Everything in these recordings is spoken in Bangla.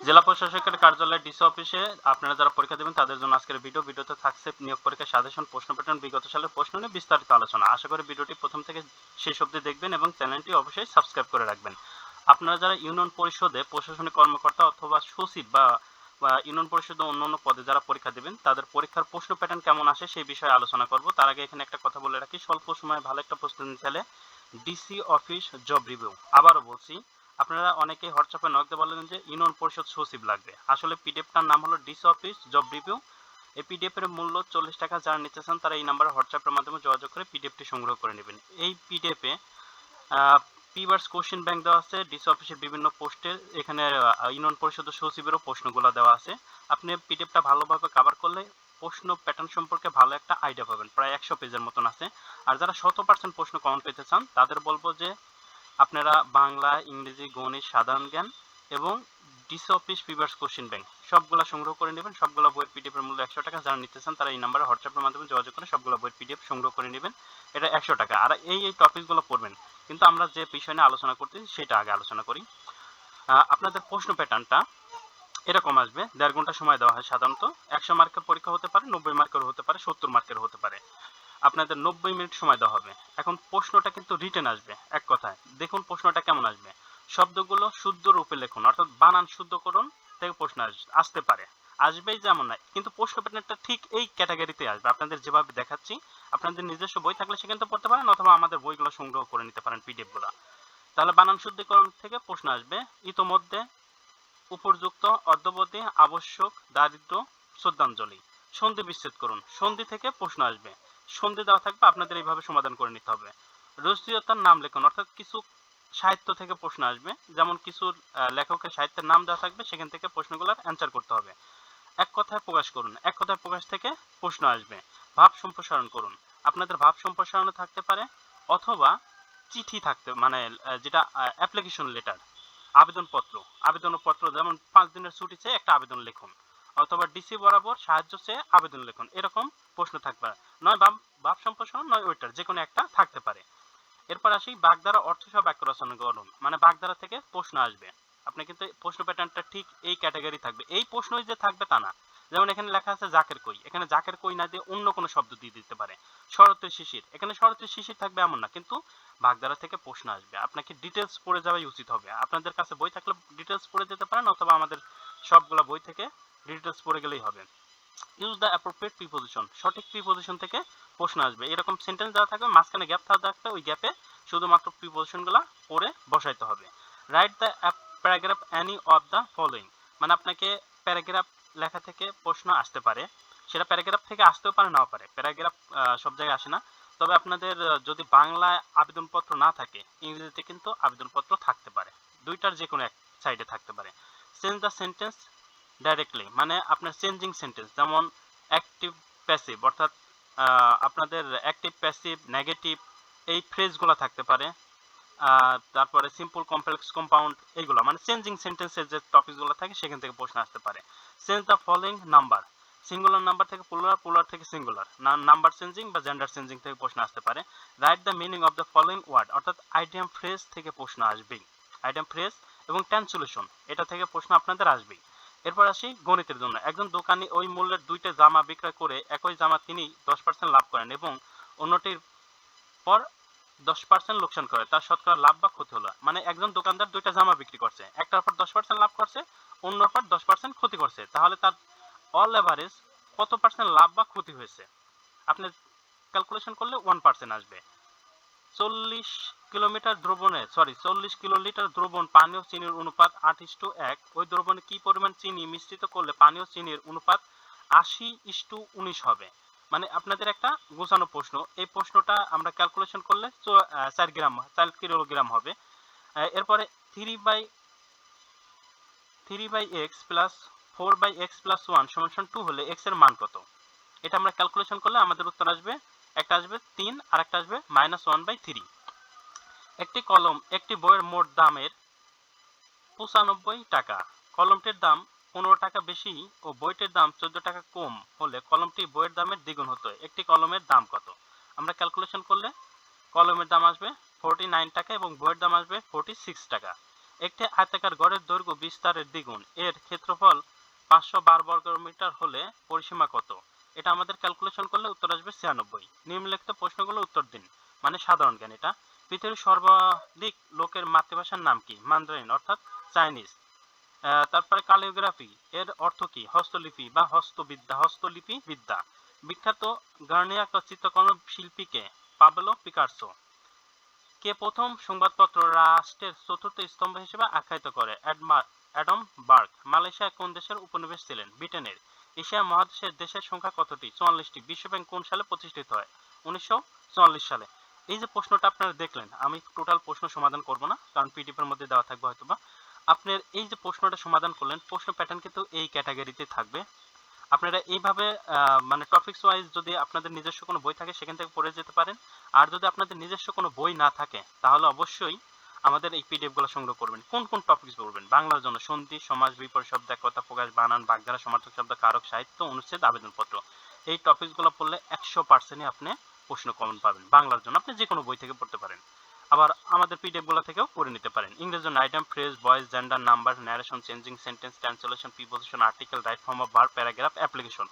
জেলা প্রশাসকের কার্যালয়ে ডিসি অফিসে আপনারা যারা পরীক্ষা দেবেন তাদের জন্য আজকের ভিডিওতে থাকছে নিয়োগ পরীক্ষার সাজেশন, প্রশ্ন প্যাটার্ন, বিগত সালের প্রশ্ন নিয়ে বিস্তারিত আলোচনা। আশা করি ভিডিওটি প্রথম থেকে শেষ অবধি দেখবেন এবং চ্যানেলটি অবশ্যই সাবস্ক্রাইব করে রাখবেন। আপনারা যারা ইউনিয়ন পরিষদে প্রশাসনিক কর্মকর্তা অথবা সচিব বা ইউনিয়ন পরিষদে অন্যান্য পদে যারা পরীক্ষা দেবেন তাদের পরীক্ষার প্রশ্ন প্যাটার্ন কেমন আসে সেই বিষয়ে আলোচনা করব। তার আগে এখানে একটা কথা বলে রাখি, স্বল্প সময়ে ভালো একটা প্রস্তুতি চাইলে ডিসি অফিস জব রিভিউ, আবারও বলছি, আপনারা অনেকেই হোয়াটসঅ্যাপে নক দিয়ে বলেন যে ইউনিয়ন পরিষদ সচিব লাগবে। আসলে পিডিএফটার নাম হলো ডিসি অফিস জব রিভিউ। এই পিডিএফ এর মূল্য 40 টাকা। যারা নিতে চান তারা এই নাম্বারে হোয়াটসঅ্যাপের মাধ্যমে যোগাযোগ করে পিডিএফটি সংগ্রহ করে নেবেন। এই পিডিএফে পিওয়ার্স কোশ্চেন ব্যাংক দেওয়া আছে ডিসি অফিসের বিভিন্ন পোস্টের, এখানে ইউনিয়ন পরিষদ সচিবেরও প্রশ্নগুলো দেওয়া আছে। আপনি পিডিএফটা ভালোভাবে কভার করলে প্রশ্ন প্যাটার্ন সম্পর্কে ভালো একটা আইডিয়া পাবেন। প্রায় 100 পেজের মতন আছে। আর যারা 100% প্রশ্ন কমন পেতে চান তাদের বলবো যে আপনারা বাংলা, ইংরেজি, গণিত, সাধারণ জ্ঞান এবং ডিসি অফিস পিভার্স কোশ্চেন ব্যাংক সবগুলা সংগ্রহ করে নেবেন। সবগুলা বইয়ের পিডিএফ এর মূল্য 100 টাকা। যারা নিতে চান তারা এই নাম্বারে হোয়াটসঅ্যাপের মাধ্যমে যোগাযোগ করে সবগুলা বইয়ের পিডিএফ সংগ্রহ করে নেবেন। এটা 100 টাকা। আর এই টপিকগুলো পড়বেন, কিন্তু আমরা যে বিষয় নিয়ে আলোচনা করতেছি সেটা আগে আলোচনা করি। আপনাদের প্রশ্ন প্যাটার্নটা এরকম আসবে। 1.5 ঘন্টা সময় দেওয়া হয় সাধারণত। 100 মার্কের পরীক্ষা হতে পারে, 90 মার্কের হতে পারে, 70 মার্কের হতে পারে। আপনাদের 90 মিনিট সময় দেওয়া হবে। এখন প্রশ্নটা কিন্তু রিটেন আসবে। এক কথায় দেখুন প্রশ্নটা কেমন আসবে। শব্দগুলো শুদ্ধ রূপে লিখুন, অর্থাৎ বানান শুদ্ধকরণ থেকে প্রশ্ন আসতে পারে। আসবেই যেমন না, কিন্তু প্রশ্ন প্যাটার্নটা ঠিক এই ক্যাটাগরিতে আসবে। আপনাদের যেভাবে দেখাচ্ছি, আপনাদের নিজস্ব বই থাকলে সেখান থেকে পড়তে পারেন অথবা আমাদের বইগুলো সংগ্রহ করে নিতে পারেন পিডিএফ গুলো। তাহলে বানান শুদ্ধিকরণ থেকে প্রশ্ন আসবে। ইতোমধ্যে, উপযুক্ত, অর্ধবর্তী, আবশ্যক, দারিদ্র, শ্রদ্ধাঞ্জলি। সন্ধি বিচ্ছেদ করুন, সন্ধি থেকে প্রশ্ন আসবে। সন্ধি দেওয়া থাকবে, আপনাদের এইভাবে সমাধান করে নিতে হবে। রচয়িতার নাম লিখুন, অর্থাৎ কিছু সাহিত্য থেকে প্রশ্ন আসবে। যেমন কিছু লেখকের সাহিত্যের নাম দেওয়া থাকবে, সেখান থেকে প্রশ্নগুলোর অ্যান্সার করতে হবে। এক কথায় প্রকাশ করুন, এক কথায় প্রকাশ থেকে প্রশ্ন আসবে। ভাব সম্প্রসারণ করুন, আপনাদের ভাব সম্প্রসারণও থাকতে পারে অথবা চিঠি থাকতে, মানে যেটা অ্যাপ্লিকেশন লেটার, আবেদনপত্র। আবেদনপত্র যেমন 5 দিনের ছুটি চেয়ে একটা আবেদন লিখুন, অথবা ডিসি বরাবর সাহায্য চেয়ে আবেদন লিখুন। এরকম প্রশ্ন থাকবে। নয় ভাব সম্প্রসারণ, নয় ওইটার যে কোনো একটা থাকতে পারে। এরপর আসি বাগধারা অর্থসহ বাক্য রচনা করুন, মানে বাগধারা থেকে প্রশ্ন আসবে। আপনি কিন্তু প্রশ্ন প্যাটার্নটা ঠিক এই ক্যাটাগরি থাকবে। এই প্রশ্নই যে থাকবে তা না। যেমন এখানে লেখা আছে জাকের কই, এখানে জাকের কই না দিয়ে অন্য কোনো শব্দ দিয়ে দিতে পারে। শরতের শিশির, এখানে শরতের শিশির থাকবে এমন না, কিন্তু বাগধারা থেকে প্রশ্ন আসবে। আপনাকে ডিটেলস পড়ে যাওয়াই উচিত হবে। আপনাদের কাছে বই থাকলে ডিটেলস পড়ে যেতে পারেন, অথবা আমাদের সবগুলা বই থেকে ডিটেলস পড়ে গেলেই হবে। ইউজ দ্য অ্যাপ্রোপ্রিয়েট প্রিপোজিশন, সঠিক প্রিপোজিশন থেকে প্রশ্ন আসবে। এরকম সেন্টেন্স দেওয়া থাকবে, মাঝখানে গ্যাপ থাকবে, ওই গ্যাপে শুধুমাত্র প্রিপোজিশনগুলো পড়ে বসাইতে হবে। Write the paragraph any of the following, মানে আপনাকে প্যারাগ্রাফ লেখা থেকে প্রশ্ন আসতে পারে। সেটা প্যারাগ্রাফ থেকে আসতেও পারে, নাও পারে। প্যারাগ্রাফ সব জায়গায় আসে না। তবে আপনাদের যদি বাংলায় আবেদনপত্র না থাকে, ইংরেজিতে কিন্তু আবেদনপত্র থাকতে পারে। দুইটার যে কোনো এক সাইডে থাকতে পারে। চেঞ্জ দ্য সেন্টেন্স ডাইরেক্টলি, মানে আপনার চেঞ্জিং সেন্টেন্স, যেমন অ্যাক্টিভ প্যাসিভ, অর্থাৎ আপনাদের অ্যাক্টিভ প্যাসিভ নেগেটিভ এই ফ্রেজগুলো থাকতে পারে। তারপরে সিম্পল কমপ্লেক্স কম্পাউন্ড, এইগুলো মানে চেঞ্জিং সেন্টেন্সের যে টপিকগুলো থাকে সেখান থেকে প্রশ্ন আসতে পারে। Change the following number, singular number থেকে প্লুরাল, প্লুরাল থেকে সিঙ্গুলার, নাম্বার চেঞ্জিং বা জেন্ডার চেঞ্জিং থেকে প্রশ্ন আসতে পারে। Write the meaning of the following word, অর্থাৎ আইডিয়াম ফ্রেজ থেকে প্রশ্ন আসবেই। আইডিয়াম ফ্রেজ এবং ট্রান্সলেশন, এটা থেকে প্রশ্ন আপনাদের আসবেই। এরপর আসি গণিতের জন্য। একজন দোকানি ওই মূল্যের দুইটা জামা বিক্রয় করে একই জামা তিনি 10% লাভ করেন এবং অন্যটির পর 10% লোকসান করে, তার শতকরা লাভ বা ক্ষতি হলো। মানে একজন দোকানদার দুইটা জামা বিক্রি করছে, একটার পর 10% লাভ করছে, অন্যর পর 10% ক্ষতি করছে। তাহলে তার অল এভারেজ কত পার্সেন্ট লাভ বা ক্ষতি হয়েছে আপনি ক্যালকুলেশন করলে 1% আসবে। 40 কিলোলিটার দ্রবণ পানীয় চিনির অনুপাত 8:1। ওই দ্রবণে কি পরিমাণ চিনি মিশ্রিত করলে পানীয় চিনির অনুপাত 80:19 হবে। মানে আপনাদের একটা গোছানো প্রশ্ন। এই প্রশ্নটা আমরা ক্যালকুলেশন করলে 4 কিলোগ্রাম হবে। এরপরে 3/x প্লাস 4/x প্লাস 1 = 2 হলে x এর মান কত? এটা আমরা ক্যালকুলেশন করলে আমাদের উত্তর আসবে, একটা আসবে 3 আর একটা আসবে -1/3। একটি কলম একটি বইয়ের মোট দামের 95 টাকা। কলমটির দাম 15 টাকা বেশি ও বইটির দাম 14 টাকা কম হলে কলমটি বইয়ের দামের দ্বিগুণ হতো। একটি কলমের দাম কত? আমরা ক্যালকুলেশন করলে কলমের দাম আসবে 49 টাকা এবং বইয়ের দাম আসবে 46 টাকা। একটি আয়তাকার গড়ের দৈর্ঘ্য বিস্তারের দ্বিগুণ, এর ক্ষেত্রফল 512 বর্গমিটার হলে পরিসীমা কত? এটা আমাদের ক্যালকুলেশন করলে উত্তর আসবে 96। নিম্নলিখিত প্রশ্নগুলো উত্তর দিন, মানে সাধারণ জ্ঞান এটা। পৃথিবীর সর্বাধিক লোকের মাতৃভাষার নাম কি? মান্দারিন অর্থাৎ চাইনিজ। তারপরে ক্যালিগ্রাফি এর অর্থ কি? হস্তলিপি বা হস্তবিদ্যা, হস্তলিপি বিদ্যা। বিখ্যাত গার্নিয়াক চিত্রকর্ম শিল্পীকে? Pablo Picasso. কে প্রথম সংবাদপত্র রাষ্ট্রের চতুর্থ স্তম্ভ হিসেবে আখ্যায়িত করে? অ্যাডম বার্গ। মালয়েশিয়া কোন দেশের উপনিবেশ ছিলেন? ব্রিটেনের। এশিয়া মহাদেশের দেশের সংখ্যা কতটি? 44টি। বিশ্বব্যাংক কোন সালে প্রতিষ্ঠিত হয়? 1944 সালে। এই যে প্রশ্নটা আপনারা দেখলেন, আমি টোটাল প্রশ্ন সমাধান করব না, কারণ পিডিএফ এর মধ্যে দেওয়া থাকবে হয়তোবা। আপনার এই যে প্রশ্নটা সমাধান করলেন, প্রশ্ন প্যাটার্ন কিন্তু এই ক্যাটাগরিতে থাকবে। আপনারা এইভাবে মানে টপিকস ওয়াইজ যদি আপনাদের নিজস্ব কোনো বই থাকে সেখান থেকে পড়ে যেতে পারেন। আর যদি আপনাদের নিজস্ব কোনো বই না থাকে তাহলে অবশ্যই আমাদের এই পিডিএফ গুলো সংগ্রহ করবেন। কোন কোন টপিকস পড়বেন? বাংলার জন্য সন্ধি, সমাস, বিপরীত শব্দ, একতা প্রকাশ, বানান, বাগধারা, সমার্থক শব্দ, কারক, সাহিত্য, অনুচ্ছেদ, আবেদনপত্র। এই টপিকস গুলো পড়লে 100% আপনি প্রশ্ন কমন পাবেন। বাংলার জন্য আপনি যে কোনো বই থেকে পড়তে পারেন, আবার আমাদের পিডিএফ গুলো থেকেও পড়ে নিতে পারেন। ইংরেজির জন্য item, phrase, voice, gender, number, narration, changing sentence, translation, preposition, article, right form of verb, paragraph, application.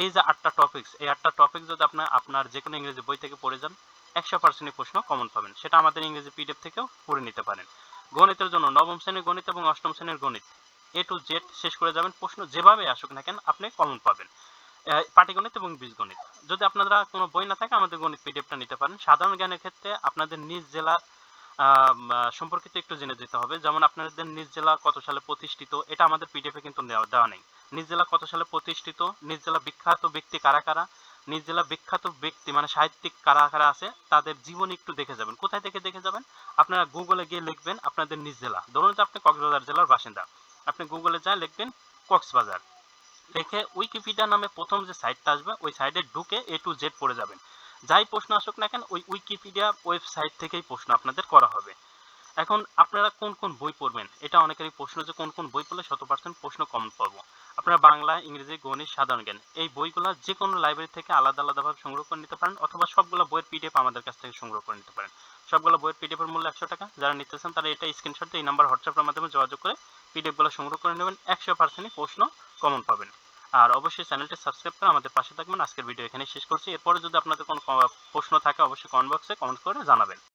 এই যে 8টা টপিকস, এই 8টা টপিক যদি আপনার যে কোনো ইংরেজি বই থেকে পড়ে যান, 100% প্রশ্ন কমন পাবেন। সেটা আমাদের ইংরেজি পিডিএফ থেকেও পড়ে নিতে পারেন। গণিতের জন্য নবম শ্রেণীর গণিত এবং অষ্টম শ্রেণীর গণিত এ টু জেড শেষ করে যাবেন। প্রশ্ন যেভাবে আসুক না কেন আপনি কমন পাবেন। পাটিগণিত এবং বীজগণিত। যদি আপনারা কোনো বই না থাকে আমাদের গণিত পিডিএফটা নিতে পারেন। সাধারণ জ্ঞানের ক্ষেত্রে আপনাদের নিজ জেলার সম্পর্কিত একটু জেনে যেতে হবে। যেমন আপনাদের নিজ জেলা কত সালে প্রতিষ্ঠিত, এটা আমাদের পিডিএফ এ কিন্তু দেওয়া নেই। নিজ জেলা কত সালে প্রতিষ্ঠিত, নিজ জেলা বিখ্যাত ব্যক্তি কারা কারা, নিজ জেলা বিখ্যাত ব্যক্তি মানে সাহিত্যিক কারা কারা আছে, তাদের জীবনী একটু দেখে যাবেন। কোথায় থেকে দেখে যাবেন? আপনারা গুগলে গিয়ে লিখবেন আপনাদের নিজ জেলা। ধরুন যে আপনি কক্সবাজার জেলার বাসিন্দা, আপনি গুগলে যা লিখবেন কক্সবাজার, লিখে উইকিপিডিয়া নামে প্রথম যে সাইটটা আসবে ওই সাইটে ঢুকে এ টু জেড পড়ে যাবেন। যাই প্রশ্ন আসুক না কেন ওই উইকিপিডিয়া ওয়েবসাইট থেকেই প্রশ্ন আপনাদের করা হবে। এখন আপনারা কোন কোন বই পড়বেন, এটা অনেকেরই প্রশ্ন যে কোন কোন বই পড়লে 100% প্রশ্ন কমন পাবো। আপনারা বাংলা, ইংরেজি, গণিত, সাধারণ জ্ঞান এই বইগুলো যে কোনো লাইব্রেরি থেকে আলাদা আলাদাভাবে সংগ্রহ করে নিতে পারেন, অথবা সবগুলো বইয়ের পিডিএফ আমাদের কাছ থেকে সংগ্রহ করে নিতে পারেন। সবগুলো বইয়ের পিডিএফ এর মূল্য 100 টাকা। যারা নিতে চান তারা এটা স্ক্রিনশট দিয়ে এই নাম্বার হোয়াটসঅ্যাপের মাধ্যমে যোগাযোগ করে পিডিএফ গুলো সংগ্রহ করে নেবেন। 100% প্রশ্ন কমন পাবেন। আর অবশ্যই চ্যানেলটি সাবস্ক্রাইব করে আমাদের পাশে থাকবেন। আজকের ভিডিও এখানে শেষ করছি। এরপরে যদি আপনাদের কোনো প্রশ্ন থাকে অবশ্যই কমেন্ট বক্সে কমেন্ট করে জানাবেন।